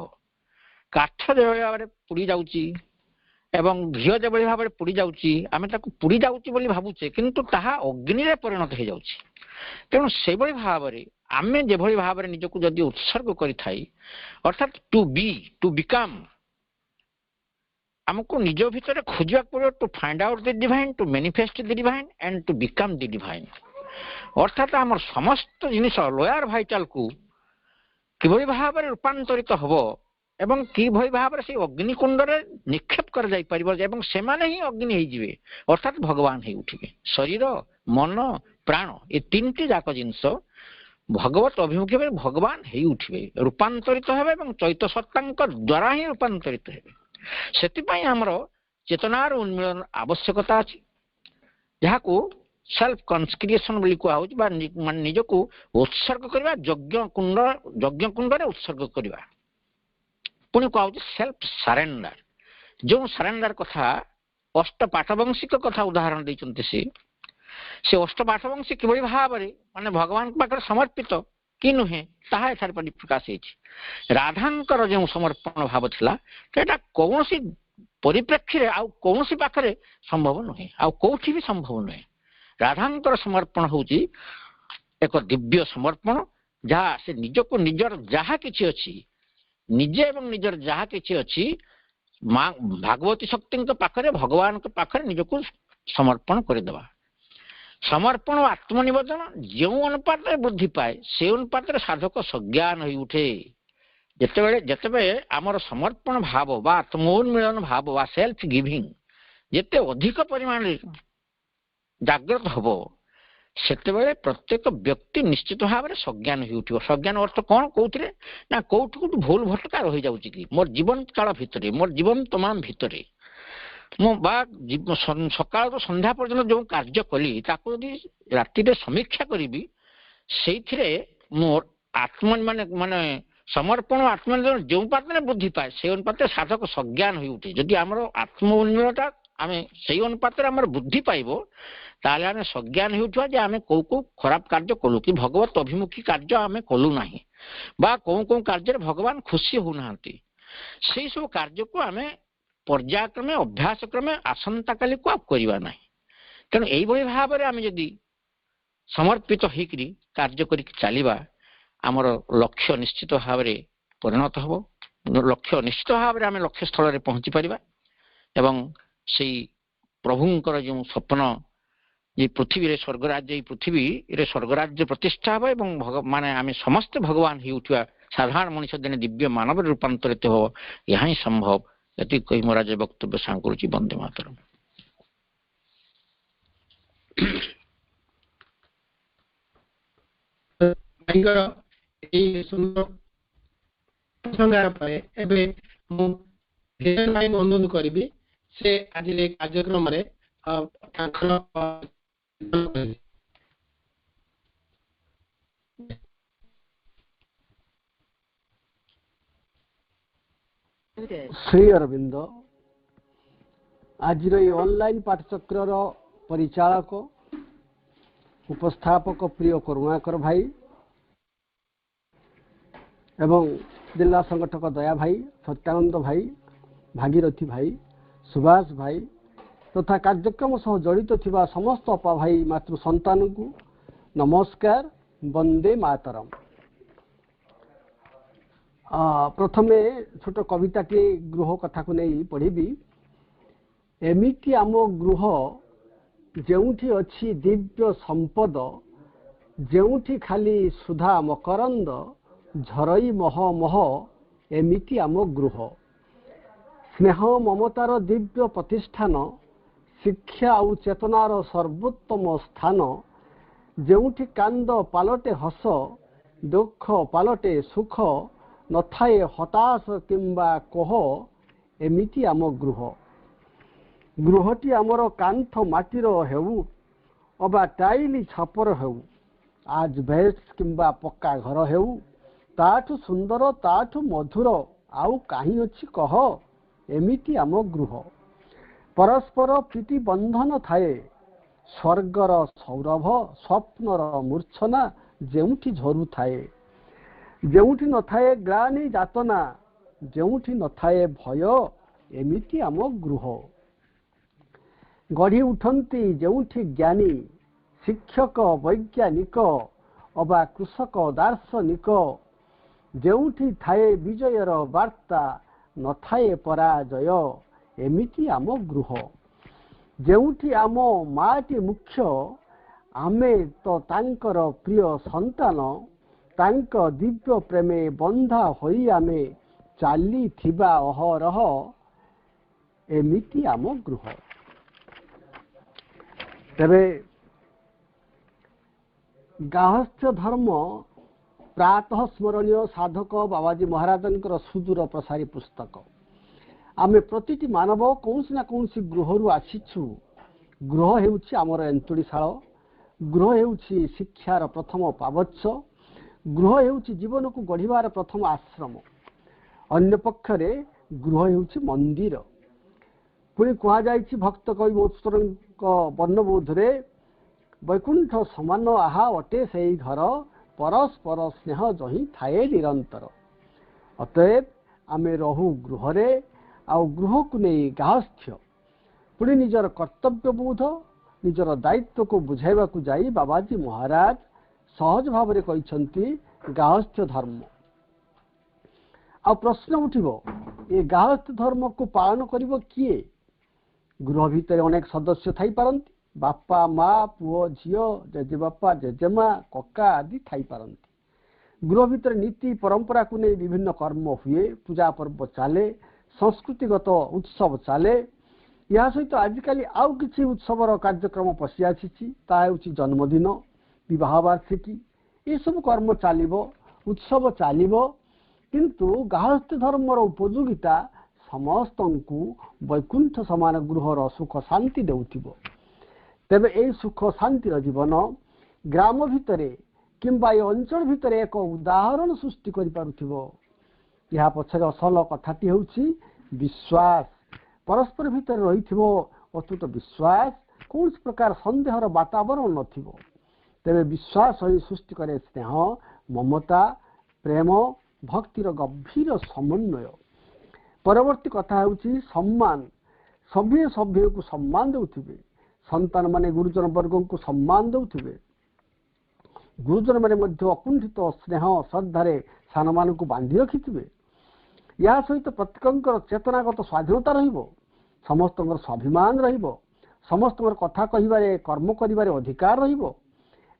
କାଠ ଯେଭଳି ଭାବରେ ପୋଡ଼ି ଯାଉଛି ଏବଂ ଘିଅ ଯେଭଳି ଭାବରେ ପୋଡ଼ି ଯାଉଛି, ଆମେ ତାକୁ ପୋଡ଼ି ଯାଉଛି ବୋଲି ଭାବୁଛେ କିନ୍ତୁ ତାହା ଅଗ୍ନିରେ ପରିଣତ ହେଇଯାଉଛି। ତେଣୁ ସେଭଳି ଭାବରେ ଆମେ ଯେଭଳି ଭାବରେ ନିଜକୁ ଯଦି ଉତ୍ସର୍ଗ କରିଥାଇ, ଅର୍ଥାତ୍ ଟୁ ବିକମ୍, ଆମକୁ ନିଜ ଭିତରେ ଖୋଜିବାକୁ ପଡ଼ିବ to find out the divine, to manifest the divine and to become the divine. ଅର୍ଥାତ୍ ଆମର ସମସ୍ତ ଜିନିଷ ଲୋୟାର ଭାଇଟାଲକୁ କିଭଳି ଭାବରେ ରୂପାନ୍ତରିତ ହେବ ଏବଂ କିଭଳି ଭାବରେ ସେଇ ଅଗ୍ନିକୁଣ୍ଡରେ ନିକ୍ଷେପ କରାଯାଇପାରିବ ଏବଂ ସେମାନେ ହିଁ ଅଗ୍ନି ହେଇଯିବେ, ଅର୍ଥାତ୍ ଭଗବାନ ହେଇ ଉଠିବେ। ଶରୀର, ମନ, ପ୍ରାଣ ଏ ତିନିଟି ଯାକ ଜିନିଷ ଭଗବତ ଅଭିମୁଖୀ ଭାବେ ଭଗବାନ ହେଇ ଉଠିବେ, ରୂପାନ୍ତରିତ ହେବେ ଏବଂ ଚୈତ ସତ୍ତାଙ୍କ ଦ୍ୱାରା ହିଁ ରୂପାନ୍ତରିତ ହେବେ। ସେଥିପାଇଁ ଆମର ଚେତନାର ଉନ୍ମିଳନ ଆବଶ୍ୟକତା ଅଛି, ଯାହାକୁ ସେଲ୍ଫ କନସ୍କ୍ରିଏସନ ବୋଲି କୁହାଯାଉଛି, ବା ନିଜକୁ ଉତ୍ସର୍ଗ କରିବା, ଯଜ୍ଞ କୁଣ୍ଡରେ ଉତ୍ସର୍ଗ କରିବା। ପୁଣି କୁହାଯାଉଛି ସେଲ୍ଫ ସାରେଣ୍ଡର। ଯେଉଁ ସାରେଣ୍ଡର କଥା ଅଷ୍ଟପାଠବଂଶୀଙ୍କ କଥା ଉଦାହରଣ ଦେଇଛନ୍ତି, ସେ ଅଷ୍ଟପାଠବଂଶୀ କିଭଳି ଭାବରେ ଭଗବାନଙ୍କ ପାଖରେ ସମର୍ପିତ କି ନୁହେଁ ତାହା ଏଠାରେ ପ୍ରକାଶ ହେଇଛି। ରାଧାଙ୍କର ଯେଉଁ ସମର୍ପଣ ଭାବ ଥିଲା ସେଟା କୌଣସି ପରିପ୍ରେକ୍ଷୀରେ ଆଉ କୌଣସି ପାଖରେ ସମ୍ଭବ ନୁହେଁ, ଆଉ କୋଉଠି ବି ସମ୍ଭବ ନୁହେଁ। ରାଧାଙ୍କର ସମର୍ପଣ ହେଉଛି ଏକ ଦିବ୍ୟ ସମର୍ପଣ, ଯାହା ସେ ନିଜକୁ ନିଜର ଯାହା କିଛି ଅଛି, ନିଜେ ଏବଂ ନିଜର ଯାହା କିଛି ଅଛି ମା ଭାଗବତୀ ଶକ୍ତିଙ୍କ ପାଖରେ, ଭଗବାନଙ୍କ ପାଖରେ ନିଜକୁ ସମର୍ପଣ କରିଦେବା। ସମର୍ପଣ ଓ ଆତ୍ମନିବେଦନ ଯେଉଁ ଅନୁପାତରେ ବୃଦ୍ଧି ପାଏ ସେ ଅନୁପାତରେ ସାଧକ ସଜ୍ଞାନ ହୋଇ ଉଠେ। ଯେତେବେଳେ ଆମର ସମର୍ପଣ ଭାବ ବା ଆତ୍ମୋନ୍ମିଳନ ଭାବ ବା ସେଲ୍ଫ ଗିଭିଂ ଯେତେ ଅଧିକ ପରିମାଣରେ ଜାଗ୍ରତ ହେବ, ସେତେବେଳେ ପ୍ରତ୍ୟେକ ବ୍ୟକ୍ତି ନିଶ୍ଚିତ ଭାବରେ ସଜ୍ଞାନ ହୋଇ ଉଠିବ। ସଜ୍ଞାନ ଅର୍ଥ କ'ଣ? କୋଉଥିରେ ନା କୋଉଠି ଭୁଲ ଭଟକା ରହିଯାଉଛି କି ମୋର ଜୀବନ କାଳ ଭିତରେ, ମୋର ଜୀବନ ତମାମ ଭିତରେ ମୁଁ ବା ସକାଳରୁ ସନ୍ଧ୍ୟା ପର୍ଯ୍ୟନ୍ତ ଯେଉଁ କାର୍ଯ୍ୟ କଲି ତାକୁ ଯଦି ରାତିରେ ସମୀକ୍ଷା କରିବି, ସେଇଥିରେ ମୋର ସମର୍ପଣ ଆତ୍ମନିବେଦନ ଯେଉଁ ପାତ୍ରରେ ବୃଦ୍ଧି ପାଏ ସେ ଅନୁପାତରେ ସାଧକ ସଜ୍ଞାନ ହୋଇ ଉଠେ। ଯଦି ଆମର ଆତ୍ମ ଉନ୍ନୟନଟା ଆମେ ସେଇ ଅନୁପାତରେ ଆମର ବୃଦ୍ଧି ପାଇବ, ତାହେଲେ ଆମେ ସଜ୍ଞାନ ହେଉଥିବା ଯେ ଆମେ କୋଉ ଖରାପ କାର୍ଯ୍ୟ କଲୁ କି ଭଗବତ ଅଭିମୁଖୀ କାର୍ଯ୍ୟ ଆମେ କଲୁ ନାହିଁ, ବା କୋଉ କାର୍ଯ୍ୟରେ ଭଗବାନ ଖୁସି ହଉନାହାନ୍ତି। ସେଇ ସବୁ କାର୍ଯ୍ୟକୁ ଆମେ ପର୍ଯ୍ୟାୟକ୍ରମେ ଅଭ୍ୟାସ କ୍ରମେ ଆସନ୍ତାକାଲିକୁ ଆଉ କରିବା ନାହିଁ। ତେଣୁ ଏଇଭଳି ଭାବରେ ଆମେ ଯଦି ସମର୍ପିତ ହେଇକରି କାର୍ଯ୍ୟ କରିକି ଚାଲିବା, ଆମର ଲକ୍ଷ୍ୟ ନିଶ୍ଚିତ ଭାବରେ ପରିଣତ ହେବ। ଲକ୍ଷ୍ୟ ନିଶ୍ଚିତ ଭାବରେ ଆମେ ଲକ୍ଷ୍ୟ ସ୍ଥଳରେ ପହଞ୍ଚି ପାରିବା ଏବଂ ସେଇ ପ୍ରଭୁଙ୍କର ଯେଉଁ ସ୍ୱପ୍ନ ଯେ ପୃଥିବୀରେ ସ୍ୱର୍ଗରାଜ୍ୟ, ଏଇ ପୃଥିବୀରେ ସ୍ୱର୍ଗରାଜ୍ୟ ପ୍ରତିଷ୍ଠା ହେବ ଏବଂ ଆମେ ସମସ୍ତେ ଭଗବାନ ହେଇ ଉଠିବା, ସାଧାରଣ ମଣିଷ ଦିନେ ଦିବ୍ୟ ମାନବରେ ରୂପାନ୍ତରିତ ହେବ, ଏହା ହିଁ ସମ୍ଭବ। ଏତିକି କହି ମୋ ରାଜ୍ୟ ବକ୍ତବ୍ୟ ସାଙ୍ଗ କରୁଛି। ବନ୍ଦେ ମାତରମ୍। ଏଇ ସୁନ୍ଦର ପ୍ରସଙ୍ଗ ପରେ ଏବେ ମୁଁ ଅନୁରୋଧ କରିବି ସେ ଆଜି କାର୍ଯ୍ୟକ୍ରମରେ ତାଙ୍କର ଶ୍ରୀ ଅରବିନ୍ଦ ଆଜିର ଏହି ଅନଲାଇନ୍ ପାଠଚକ୍ରର ପରିଚାଳକ ଉପସ୍ଥାପକ ପ୍ରିୟ କରୁଣାକର ଭାଇ ଏବଂ ଜିଲ୍ଲା ସଂଗଠକ ଦୟା ଭାଇ, ସତ୍ୟାନନ୍ଦ ଭାଇ, ଭାଗୀରଥୀ ଭାଇ, ସୁଭାଷ ଭାଇ ତଥା କାର୍ଯ୍ୟକ୍ରମ ସହ ଜଡ଼ିତ ଥିବା ସମସ୍ତ ଅପା ଭାଇ ମାତୃ ସନ୍ତାନଙ୍କୁ ନମସ୍କାର। ବନ୍ଦେ ମାତରମ୍। ପ୍ରଥମେ ଛୋଟ କବିତାଟିଏ ଗୃହ କଥାକୁ ନେଇ ପଢ଼ିବି। ଏମିତି ଆମ ଗୃହ ଯେଉଁଠି ଅଛି ଦିବ୍ୟ ସମ୍ପଦ, ଯେଉଁଠି ଖାଲି ସୁଧା ମକରନ୍ଦ, ଝରଇ ମହ ମହ ଏମିତି ଆମ ଗୃହ। ସ୍ନେହ ମମତାର ଦିବ୍ୟ ପ୍ରତିଷ୍ଠାନ, ଶିକ୍ଷା ଆଉ ଚେତନାର ସର୍ବୋତ୍ତମ ସ୍ଥାନ, ଯେଉଁଠି କାନ୍ଦ ପାଲଟେ ହସ, ଦୁଃଖ ପାଲଟେ ସୁଖ, ନଥାଏ ହତାଶ କିମ୍ବା କୋହ, ଏମିତି ଆମ ଗୃହ। ଗୃହଟି ଆମର କାନ୍ଥ ମାଟିର ହେଉ ଅବା ଟାଇଲି ଛପର ହେଉ, ଆଜବେଷ୍ଟ କିମ୍ବା ପକ୍କା ଘର ହେଉ, ତାଠୁ ସୁନ୍ଦର ତାଠୁ ମଧୁର ଆଉ କାହିଁ ଅଛି କହ, एमिति आम गृह परस्पर प्रीति बंधन थाए स्वर्गर सौरभ स्वप्नर मूर्छना जेउठी झरू थाए जेउठी न थाए ग्लानि जातना जेउठी न थाए भय एमिति आम गृह गढ़ी उठंती जेउठी ज्ञानी शिक्षक वैज्ञानिक अबा कृषक दार्शनिक जेउठी थाए विजयर वार्ता न थाए पराजय एमिति आम गृह जेउठी आम माटी मुख्य आमे तो तांकर प्रिय संतान तांक दिव्य प्रेमे बंधा होई आमे चाली थिबा अहरह एमिति आम गृह। तेरे गाहस्थ्य धर्म प्रातः स्मरणीय साधक बाबाजी महाराजंकर सुदूर प्रसारी पुस्तक आमे प्रतिटी मानव कौन ना कौन गृह आसीचु गृह हेउछि आमर एंतुड़ीशाल गृह हेउछि शिक्षार प्रथम पावच्छ गृह हेउछि जीवन को गढ़िबार प्रथम आश्रम अन्य पक्षरे गृह हेउछि मंदिर पुणी कह जाइछि भक्त कवि मधुसूदनक वर्णबोधरे वैकुंठ समान आहा अटे सेई घर परस्पर स्नेह जही थाए निरंतर अतएव आमे रहु गृहरे आउ गृह को नहीं गाहस्थ्य पुणी निजर कर्तव्य बोध निजर दायित्व को बुझाइबा को जाई बाबाजी महाराज सहज भाव में कहते गाहस्थ्य धर्म आ प्रश्न उठिबो ये गाहस्थ्य धर्म को पालन करिबो किए गृह भितर अनेक सदस्य थाई पारंती बापा माँ पुओ झियो जेजेबापा जेजेमा कका आदि थाई पारंती गृह भितर नीति परंपरा को नहीं विभिन्न कर्म हुए पूजा पर्व चले संस्कृतिगत उत्सव चले या सहित आजिकल आउ किछि उत्सवर कार्यक्रम पशि आछि ता हेउछि जन्मदिन विवाह वार्षिकी ये सब कर्म चलिबो उत्सव चलिबो किंतु गाहस्थ्य धर्मर उपयोगिता समस्तंकु वैकुंठ समान गृहर सुख शांति देउथिबो तेबे ए सुख शांतिर जीवन ग्राम भितरे किंबा ए अंचल भितरे एक उदाहरण सृष्टि करि पारुथिबो या पछरे असल कथाटी हेउछि विश्वास परस्पर भितर रहिथिबो अतुट विश्वास कौन प्रकार संदेहर वातावरण नथिबो तेबे विश्वास ही सृष्टि करे स्नेह ममता प्रेम भक्तिर गंभीर समन्वय परवर्ती कथा हेउछि सम्मान सभ्य सभ्य को सम्मान देउथिबे संतान माने गुरुजन वर्ग को सम्मान देउथिबे गुरुजन माने मध्य अकुंठित स्नेह श्रद्धारे सान मान को बांधि रखिथिबे या सहित प्रत्येकंकर चेतनागत स्वाधीनता रहिबो समस्तंकर स्वाभिमान रहिबो समस्तंकर कथा कहिबारे कर्म करिबारे अधिकार रहिबो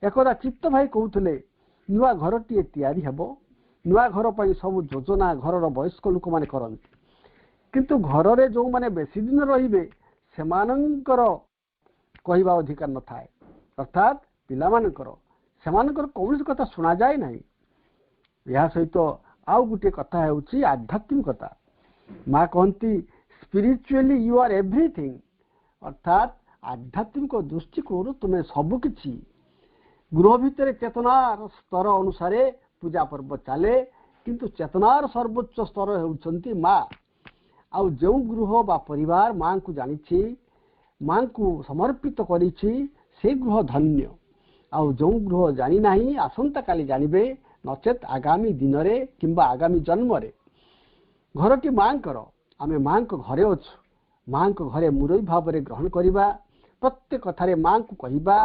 एकदा चित्त भाई कहउथले नुआ घरटीए तयारी हेबो नुआ घर पई सब योजना घरर वयस्क लोक माने करंती किंतु घररे जो माने बेसी दिन रहिबे सेमानंकर कहिबा अधिकार न थाए अर्थात पिला मानकर सेमानकर कौन कथा सुना जाए नहीं या सहित आउ गुटे कथा हेउछि आध्यात्मिकता माँ कहती स्पिरिचुअली यू आर एवरीथिंग अर्थात आध्यात्मिक दृष्टिकोण तुम्हें सबकिछि गृह भितर चेतनार स्तर अनुसार पूजा पर्व चले किंतु चेतनार सर्वोच्च स्तर हेउछंती माँ आउ जो गृह बा परिवार माँ को जानिछि माँ को समर्पित करिछि से गृह धन्य आउ जो गृह जानी नाही आसंता काली जानिबे नचेत आगामी दिन रे किंबा आगामी जन्म रे घरटी माँ कर आमे माँ को घरे अछु माँ को घरे मुरई भाव रे ग्रहण करिबा प्रत्येक कथारे माँ को कहिबा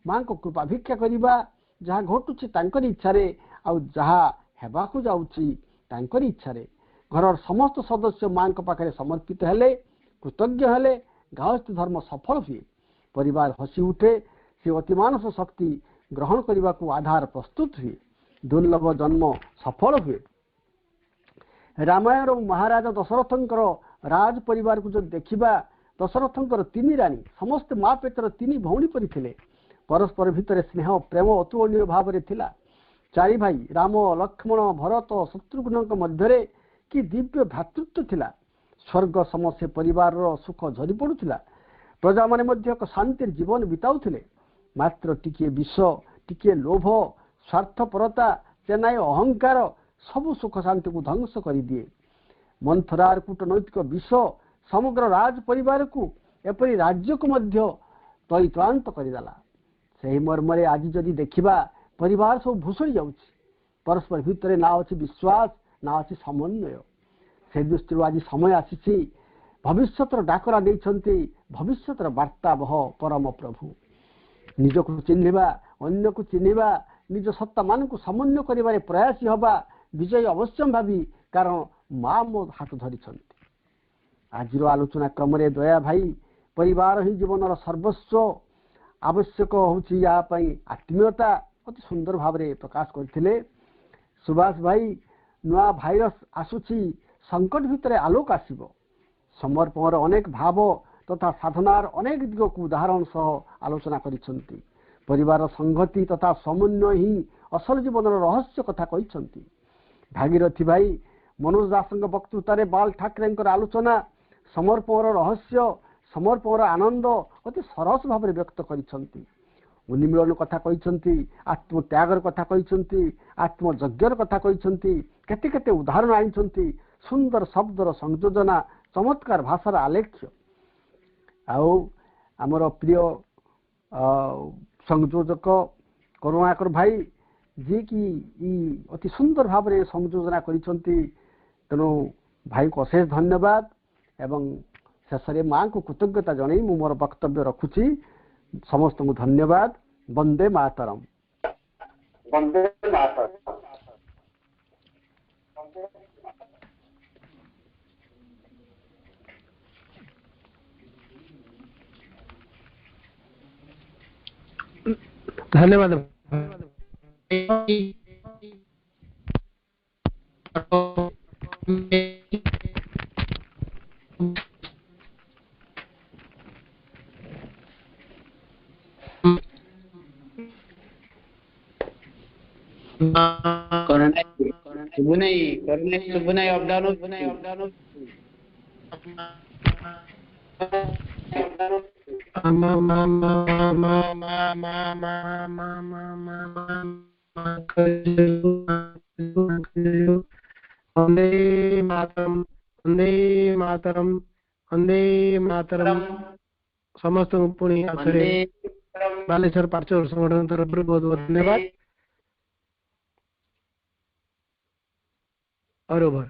माँ को कृपा भिक्षा करिबा जहाँ घटुछि तांकर इच्छा रे आउ जहाँ हेबाकु जाउछि तांकर इच्छा रे घरर समस्त सदस्य माँ को पाखरे समर्पित हेले कृतज्ञ हेले गाहस्थ्य धर्म सफल हुए परिवार हसी उठे से अतिमानस शक्ति ग्रहण करने को आधार प्रस्तुत हुए दुर्लभ जन्म सफल हुए रामायण और महाराज दशरथंकर राज परिवार को जो देखा दशरथंकर तीन रानी समस्त माँ पेटर तीन भौणी परी थिले परस्पर भितर स्नेह प्रेम अतुलनीय भाव में थिला चारि भाई राम लक्ष्मण भरत शत्रुघ्न मध्य कि दिव्य भ्रातृत्व थिला स्वर्ग समस्या परिवार सुख झरी पड़ुला प्रजा माने मध्य एक शांति जीवन बिताउथिले मात्र टिके विष टिके लोभ स्वार्थपरता चेन्नाई अहंकार सबु सुख शांति को ध्वंस कर दिए मंथरार कूटनैतिक विष समग्र राज परिवार को एपरी राज्य को मध्य तैत्रांत करदेला। से मर्म आज जदि देखा परिवार सब भूसुड़ी जाउछि, परस्पर भितर ना अच्छी विश्वास ना अच्छी समन्वय। से दृष्टि आज समय आसी भविष्य डाकरा देइछन्ति, भविष्य वार्ता बह परम प्रभु। निजक चिन्हिबा, अन्य को चिन्हिबा, निज सत्ता मान को समन्वय करिबारे प्रयासी हवा विजय अवश्य भावी, कारण माँ मो हाथ धरिछन्ति। आज आलोचना क्रम दया भाई परिवार ही जीवन सर्वस्व आवश्यक होछि, या आत्मीयता अति सुंदर भाव में प्रकाश करथिले। सुभाष भाई नुआ भाइरस आसुछि, संकट भितर आलोक आसिबो, समर्पण अनेक भाव तथा साधनार अनेक दिग को उदाहरण सह आलोचना करिसंती। परिवार संगति तथा समन्वय ही असल जीवन रहस्य कथा कहिसंती। भागीरथी भाई मनोज दास वक्तृतारे बाल ठाकरे आलोचना समर्पण रहस्य, समर्पण आनंद अति सरस भाव में व्यक्त करिसंती। उन्मिलन कथा कहिसंती, आत्मत्यागर कथा कहिसंती, आत्मयज्ञर कथा कहिसंती, केते केते उदाहरण आनिसंती। सुंदर शब्दर संयोजना, चमत्कार भाषार आलेख्य। आउ आमर प्रिय संयोजक करुणाकर भाई जी की अति सुंदर भाव में संयोजना करिसंती। तेणु भाई को अशेष धन्यवाद एवं शेष में माँ को कृतज्ञता जन मु मोर वक्तव्य रखुची। समस्त को धन्यवाद। वंदे मातरम। वंदे मातरम। धन्यवाद। सुबुनाई अपडाउन वंदे मातरम, वंदे मातरम, वंदे मातरम। समस्त पुणी आखिर बालेश्वर पार्श्व संगठन तरफ बहुत बहुत धन्यवाद। और ओवर।